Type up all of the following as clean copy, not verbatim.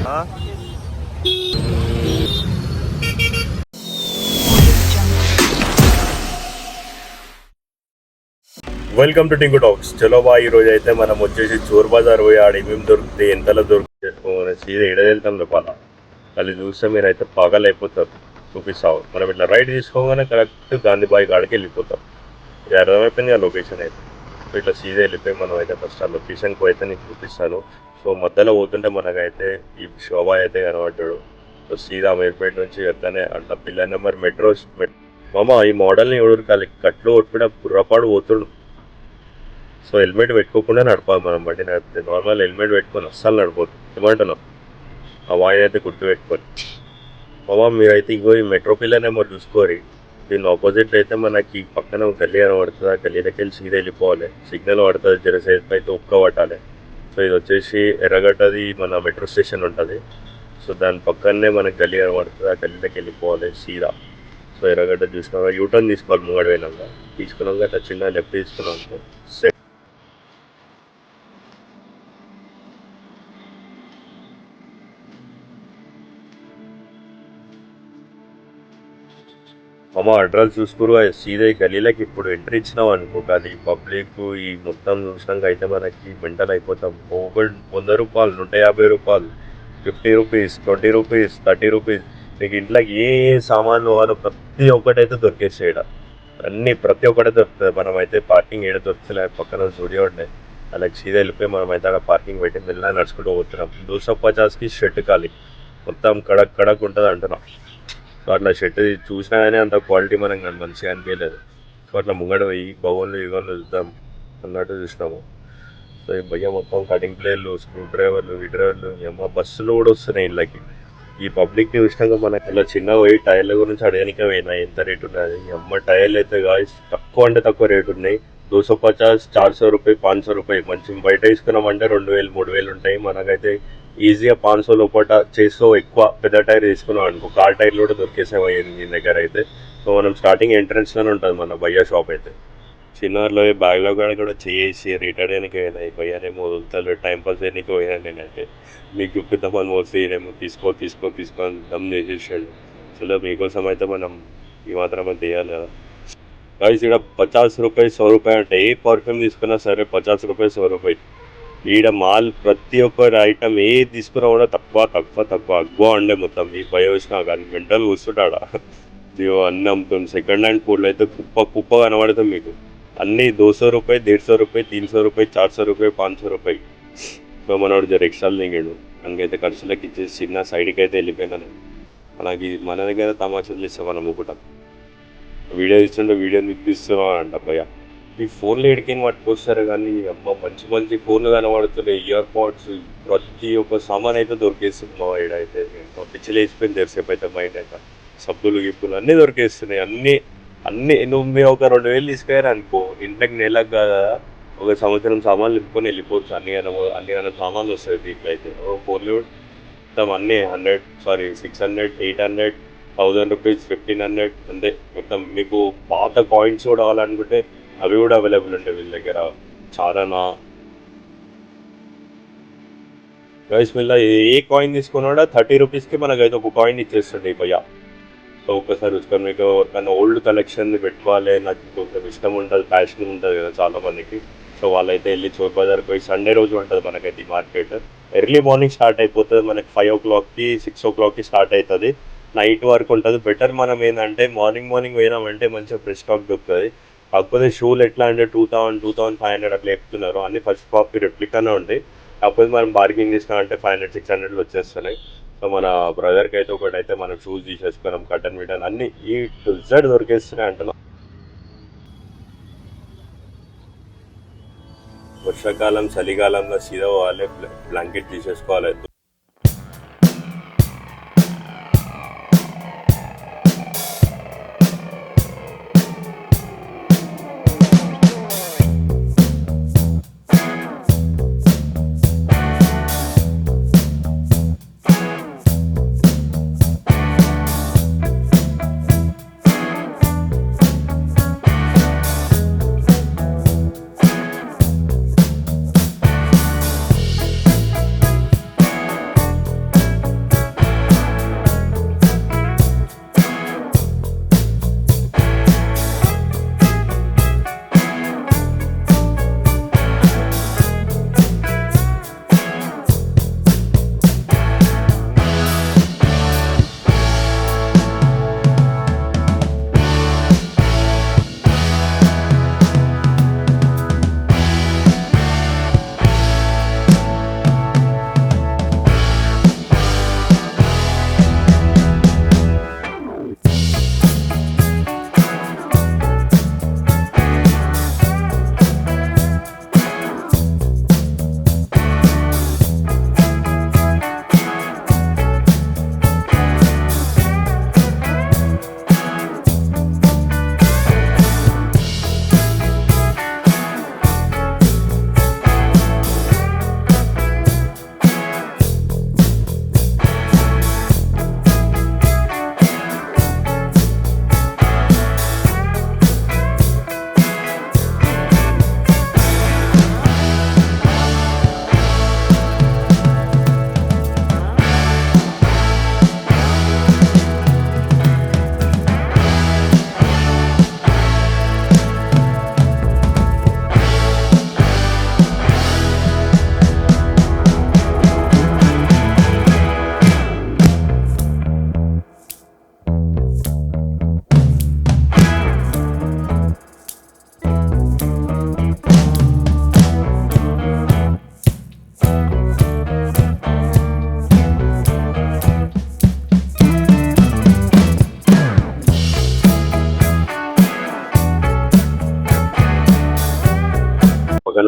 ఆ? Welcome to Tinku talks. చలో బా, ఈ రోజు అయితే మనం వచ్చేసి చోర్ బజార్ పోయి ఆడ ఏమేమి దొరుకుతుంది, ఎంతలో దొరుకుతుంది సీదా ఎడదెళ్తాం లోపల. అది చూస్తే మీరైతే పగలైపోతారు. చూపిస్తావు మనం ఇట్లా రైట్ తీసుకోగానే కరెక్ట్ గాంధీబాయి కాడికి వెళ్ళిపోతాం. ఇది అర్థమైపోయింది ఆ లొకేషన్ అయితే. సో ఇట్లా సీదా వెళ్ళిపోయి మనం అయితే ఫస్ట్ ఆ లొకేషన్కి అయితే నేను చూపిస్తాను. సో మధ్యలో పోతుంటే మనకైతే ఈ శోభా అయితే కనబడ్డాడు. సో సీదా అమీర్పేట నుంచి వెళ్తానే అట్లా పిల్ల నెంబర్ మెట్రో మామ ఈ మోడల్ని ఎవరు కట్లు కొట్టిన బుర్రపాడు పోతుడు. సో హెల్మెట్ పెట్టుకోకుండా నడపాలి మనం బండి నడిపితే. నార్మల్ హెల్మెట్ పెట్టుకొని అస్సలు నడపదు. ఏమంటున్నావు? ఆ వాయిన్ అయితే గుర్తు పెట్టుకొని మామ మీరైతే ఇంకో ఈ మెట్రో పిల్లర్ నెంబర్ చూసుకోరి. దీని ఆపోజిట్ అయితే మనకి పక్కన గల్లీ కనబడుతుంది. ఆ గల్లీలోకి వెళ్ళి సీదా వెళ్ళిపోవాలి. సిగ్నల్ పడుతుంది, జరసేపు అయితే ఒక్క పట్టాలి. సో ఇది వచ్చేసి ఎర్రగడ్డది మన మెట్రో స్టేషన్ ఉంటుంది. సో దాని పక్కనే మనకి గల్లీ కనబడుతుంది. ఆ గల్లీలోకి వెళ్ళిపోవాలి సీదా. సో ఎర్రగడ్డ చూసుకున్నాక యూటర్న్ తీసుకోవాలి. ముంగడు పోయినాక తీసుకున్నాక అట్లా చిన్న లెఫ్ట్ తీసుకున్నాక సెట్. మామ అడ్రస్ చూసుకురు సీదా ఈ గల్లీలోకి ఇప్పుడు ఎంట్రీ ఇచ్చినాం అనుకో, అది పబ్లిక్ ఈ మొత్తం చూసినాక అయితే మనకి మెంటల్ అయిపోతాం. ఒకటి 100 రూపాయలు, 150 రూపాయలు, 50 రూపీస్, 20 రూపీస్, 30 రూపీస్. మీకు ఇంట్లోకి ఏ ఏ సామాన్లు కావాలో ప్రతి ఒక్కటైతే దొరికేసేయడ. అన్నీ ప్రతి ఒక్కటే దొరుకుతుంది. మనమైతే పార్కింగ్ ఏడ దొరుకుతుంది, పక్కన స్టూడియో ఉండే అలాగే సీదా వెళ్ళిపోయి మనమైతే అక్కడ పార్కింగ్ పెట్టి మెల్లగా నడుచుకుంటూ పోతున్నాం. 250కి షర్ట్ ఖాళీ, మొత్తం కడక్ కడక్ ఉంటుంది అంటున్నాం. సో అట్లా షర్ట్ చూసినా కానీ అంత క్వాలిటీ మనకు మంచిగా అనిపించలేదు. సో అట్లా ముంగడ పోయి బగోన్లు యుగోన్లు చూద్దాం అన్నట్టు చూసినాము. సో ఈ భయ్య మొత్తం కటింగ్ ప్లేయర్లు, స్క్రూ డ్రైవర్లు, ఈ డ్రైవర్లు, ఏమో బస్సులు కూడా వస్తున్నాయి ఇళ్ళకి. ఈ పబ్లిక్ని చూసినాక మనకి ఇలా చిన్న పోయి టైర్ల గురించి అడగనికే పోయినా ఎంత రేటు ఉన్నది. అమ్మ టైర్లు అయితే కాదు తక్కువ అంటే తక్కువ రేటు ఉన్నాయి. 250, 400 రూపాయి, 500 రూపాయి. మంచి బయట తీసుకున్నామంటే 2000, 3000 ఉంటాయి. మనకైతే ఈజీగా 500 లోపల చేస్తూ ఎక్కువ పెద్ద టైర్ తీసుకున్నాం అనుకో, కార్ టైర్లు కూడా దొరికేసాయి మీ దగ్గర అయితే. సో మనం స్టార్టింగ్ ఎంట్రన్స్లోనే ఉంటుంది మన భయ్య షాప్ అయితే. చిన్నలో బ్యాగ్లో కూడా చేసి రిటైర్ అయినాక పోయినాయి. భయ్యానేమో వదులుతారు, టైంపాస్ చేయడానికి పోయినా నేనైతే. మీకు చూపిద్దామని మోసి ఏమో తీసుకో తీసుకో తీసుకొని దమ్ చేసేసాడు. అసలు మీకోసం అయితే మనం ఈ మాత్రం తీయాలి కదా. గాయస్ ఇక్కడ 50 రూపాయలు, 100 రూపాయలు అంటే ఏ పర్ఫ్యూమ్ తీసుకున్నా సరే 50 రూపాయలు, 100 రూపాయలు. ఈడ మాల్ ప్రతి ఒక్క ఐటమ్ ఏది తీసుకున్నా కూడా తక్కువ తక్కువ తక్కువ అగ్గువ ఉండే మొత్తం. ఈ భయం వచ్చినా కానీ మెంటల్ కూర్చుంటాడా. ఇదిగో అన్నీ అమ్ముతుంది. సెకండ్ హ్యాండ్ ఫుడ్లు అయితే కుప్ప కుప్ప కనబడుతుంది మీకు. అన్నీ 200 రూపాయలు, 150 రూపాయలు, 300 రూపాయలు, 400 రూపాయలు, 500 రూపాయలు. సో మనోడు జర ఎక్స్ట్రాలు దిగాడు. మనకైతే ఖర్చులకి ఇచ్చేసి చిన్న సైడ్కి అయితే వెళ్ళిపోయినాను. మనకి మన దగ్గర తమాషాలు చేస్తాం మనం ఒకటం. వీడియో ఇస్తుంటే వీడియో తీస్తున్నాం అంట భయ్య. ఈ ఫోన్లు ఎడికిని పట్టుకొస్తారు కానీ అమ్మ మంచి మంచి ఫోన్లు కనబడుతున్నాయి. ఇయర్ పాడ్స్ ప్రతి ఒక్క సామాన్ అయితే దొరికేస్తుంది మా ఈడైతే. పిచ్చిలు వేసిపోయింది తెరిసేపు అయితే మైండ్ అయితే. సబ్బులు గిప్పులు అన్నీ దొరికేస్తున్నాయి. అన్నీ అన్నీ నువ్వు మీరు ఒక 2000 తీసుకెళ్ళారు అనుకో, ఇంట్లోకి నెలకు కదా ఒక సంవత్సరం సామాన్లు నింపుకొని వెళ్ళిపోవచ్చు. అన్ని సామాన్లు వస్తాయి దీంట్లో అయితే. ఫోన్లు మొత్తం అన్నీ 600, 800, 1000 రూపీస్, 1500 అంతే. మొత్తం మీకు పాత కాయిన్స్ కూడా కావాలనుకుంటే అవి కూడా అవైలబుల్ ఉంటాయి వీళ్ళ దగ్గర. చాలానా గైస్ వీళ్ళ ఏ కాయిన్ తీసుకున్నా 30 రూపీస్కి మనకైతే ఒక కాయిన్ ఇచ్చేస్తుంది భయ్య. సో ఒక్కసారి చూసుకొని మీకు ఎవరికైనా ఓల్డ్ కలెక్షన్ పెట్టుకోవాలి, నాకు కొంచెం ఇష్టం ఉంటుంది, ప్యాషన్ ఉంటుంది కదా చాలామందికి. సో వాళ్ళైతే వెళ్ళి చోర్ బజార్కి పోయి సండే రోజు ఉంటుంది మనకైతే ఈ మార్కెట్. ఎర్లీ మార్నింగ్ స్టార్ట్ అయిపోతుంది మనకి. 5 o'clockకి 6 o'clockకి స్టార్ట్ అవుతుంది. నైట్ వరకు ఉంటుంది. బెటర్ మనం ఏంటంటే మార్నింగ్ పోయినామంటే మంచిగా ఫ్రెష్ స్టాక్ దొరుకుతుంది. కాకపోతే షూలు ఎట్లా అంటే 2000, 2500 అట్లా చెప్తున్నారు. అన్ని ఫస్ట్ కాపీ రెప్లికానే ఉంటాయి. కాకపోతే మనం బార్గెనింగ్ చేసినామంటే 500, 600 వచ్చేస్తున్నాయి. సో మన బ్రదర్కి అయితే ఒకటైతే మనం షూస్ తీసేసుకున్నాం, కటన్ మిటన్ అన్నీ ఈ టు జెడ్ దొరికేస్తున్నాయి అంటున్నాం. వర్షాకాలం చలికాలంలో సీదా వాళ్ళే బ్లాంకెట్ తీసేసుకోవాలి.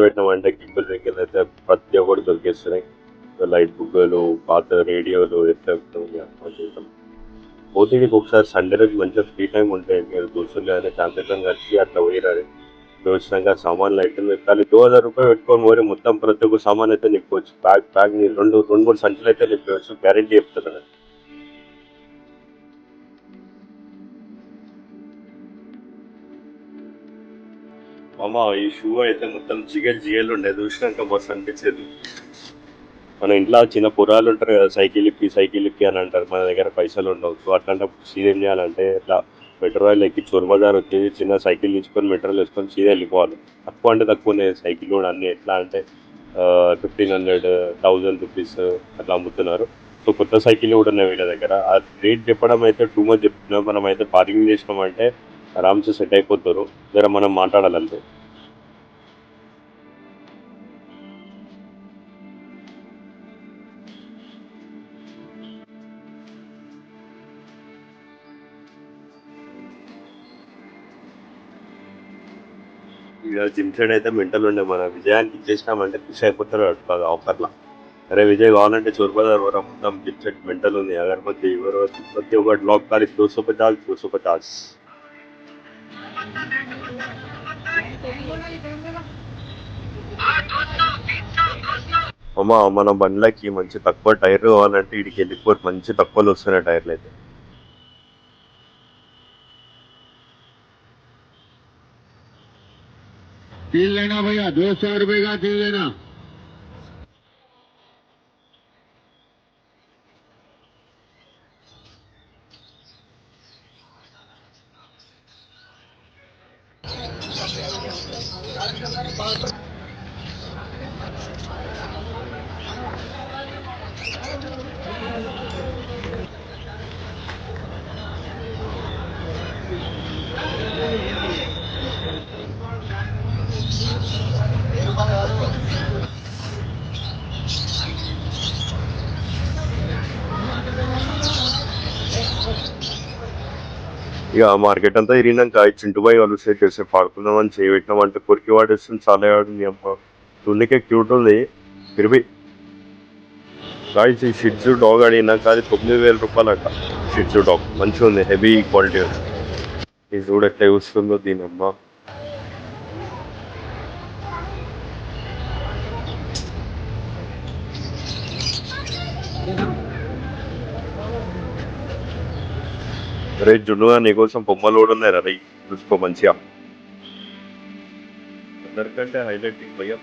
బుగ్గలు పెట్టినామంటే గింపులు రింగులు అయితే ప్రతి ఒక్కటి దొరికేస్తున్నాయి. లైట్ బుగ్గలు, పాత రేడియోలు ఎట్లా పోతే ఒకసారి సండే రోజు మంచిగా ఫ్రీ టైం ఉంటే మీరు దోస్తులు కానీ ఫ్యామిలీతో కలిసి అట్లా పోయిరారు. వచ్చినాక సామాన్లు అయితే కానీ 2000 రూపాయలు పెట్టుకొని పోయి మొత్తం ప్రతి ఒక్క సామాన్ అయితే నింపుకోవచ్చు. బ్యాగ్ రెండు మూడు సంచులు అయితే నింపవచ్చు, గ్యారెంటీ చెప్తాను. మామ ఈ షూ అయితే మొత్తం జిగేలు ఉండేది, చూసినాక మస్తు అనిపించేది. మన ఇంట్లో చిన్న పురాలు ఉంటారు కదా, సైకిల్ ఇప్పి అని అంటారు, మన దగ్గర పైసలు ఉండవు. సో అట్లాంటప్పుడు సీదా ఏం చేయాలంటే ఇట్లా మెట్రో రైలు ఎక్కి చోర్ బజార్ వచ్చేసి చిన్న సైకిల్ తీసుకొని మెట్రోలు వేసుకొని సీదా వెళ్ళిపోవాలి. తక్కువ అంటే తక్కువనే సైకిల్ కూడా అన్ని ఎట్లా అంటే 1500, 1000 రూపీస్ అట్లా అమ్ముతున్నారు. సో కొత్త సైకిల్ కూడా ఉన్నాయి వీళ్ళ దగ్గర. ఆ రేట్ చెప్పడం అయితే టూ మచ్ చెప్తున్నాం. మనం అయితే పార్కింగ్ చేసినామంటే ఆరామ్సే సెట్ అయిపోతారు. జర మనం మాట్లాడాలంటే. ఇక జిమ్ సైడ్ అయితే మెంటల్ ఉండే, మన విజయానికి ఇచ్చేసినామంటే ఖుషి అయిపోతారు ఆఫర్లో. అరే విజయ్ కావాలంటే చోర్బజార్ వరం మొత్తం జిమ్ సెట్ మెంటల్ ఉంది. అగరబత్తి ప్రతి ఒక్కటి లాక్ ఖాళీ 250, 250. అమ్మా మన బండ్లకి మంచి తక్కువ టైర్ కావాలంటే ఇడికి వెళ్ళిపోయి మంచి తక్కువలో వస్తున్నాయి టైర్లు అయితే. तेल लेना भैया, 200 रुपए का तेल लेना। ఇక మార్కెట్ అంతా తిరిగినాక చింటు బాయ్ వాళ్ళు సెట్ చేస్తే పాడుకుందామని చేయబెట్టినామంటే కొరికి వాడేస్తుంది, చాలా ఆడింది అమ్మ. చూడకే క్యూట్ ఉంది. తిరిగి గాయస్ ఈ షిట్జు డాగ్ అడిగినాక అది 9000 రూపాయలు అంట. షిట్జు డాగ్ మంచిగా ఉంది, హెవీ క్వాలిటీ ఉంది. ఇది చూడ ఎట్లా చూస్తుందో దీని అమ్మ. రే జున్నుగా నీకోసం బొమ్మలు కూడా ఉన్నాయి రా, చూసుకో మంచిగా. అందరికంటే హైలైట్ భయ్య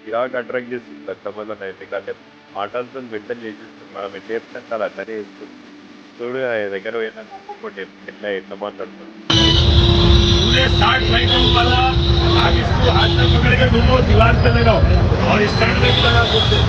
ఇలాగ అట్రాక్ట్ చేస్తుంది కస్టమర్లను. ఎందుకంటే ఆటలతో మెయింటైన్ చేసేస్తుంది, మనం ఎట్లా చెప్తే చాలా అట్లనే చేస్తుంది. చూడు ఆయన దగ్గర పోయినా ఎట్లా ఎట్లా మాట్లాడుతుంది. पूरे 60 लाइटों वाला आप इसको हाथ में पकड़ के घूमो, दीवार पे लगाओ और स्टैंड में भी लगा सकते हो।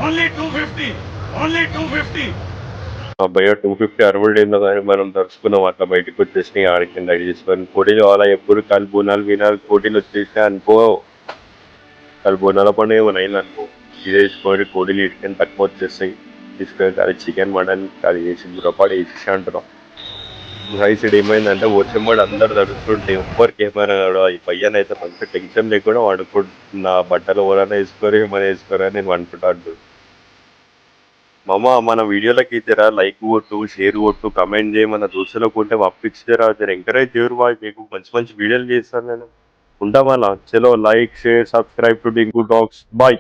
Only 250, only 250। భయ్య 250 అరవడేందో కానీ మనం తరుచుకున్నాం అట్లా బయటకు వచ్చేసినాయి. ఆడికి రెడీ చేసుకొని పోటీలు కావాలా ఎప్పుడు కాలు బోనాలు పోటీలు వచ్చేసినాయి అనుకో. కాలు బోనాల పండుగ ఏమైనా అయింది అనుకో, ఇది వేసుకొని కోడిలు ఇటుకని తక్కువ వచ్చేస్తాయి. తీసుకొని అది చికెన్ మటన్ అది వేసి బుర్రపాటు వేసేసి అంటున్నాం. రైస్ ఏమైందంటే వచ్చేవాడు అందరు తడుస్తుంటే ఎవ్వరికి ఏమైనా ఈ పయ్యన అయితే మంచి టెన్షన్ లేకుండా వాడుకుంటున్నా. బట్టలు ఎవరైనా వేసుకోరు ఏమైనా వేసుకోరు అని నేను అనుకుంటాను. మామ మన వీడియోలకి జర లైక్ కొట్టు, షేర్ కొట్టు, కమెంట్ చేయి. మన దోస్తులకు ఉంటే పంపించి జర ఎంకరేజ్ చేయరు బాయ్. మీకు మంచి మంచి వీడియోలు చేస్తాను నేను. ఉంటాం అలా. చలో like, share, subscribe to Dinku talks. Bye.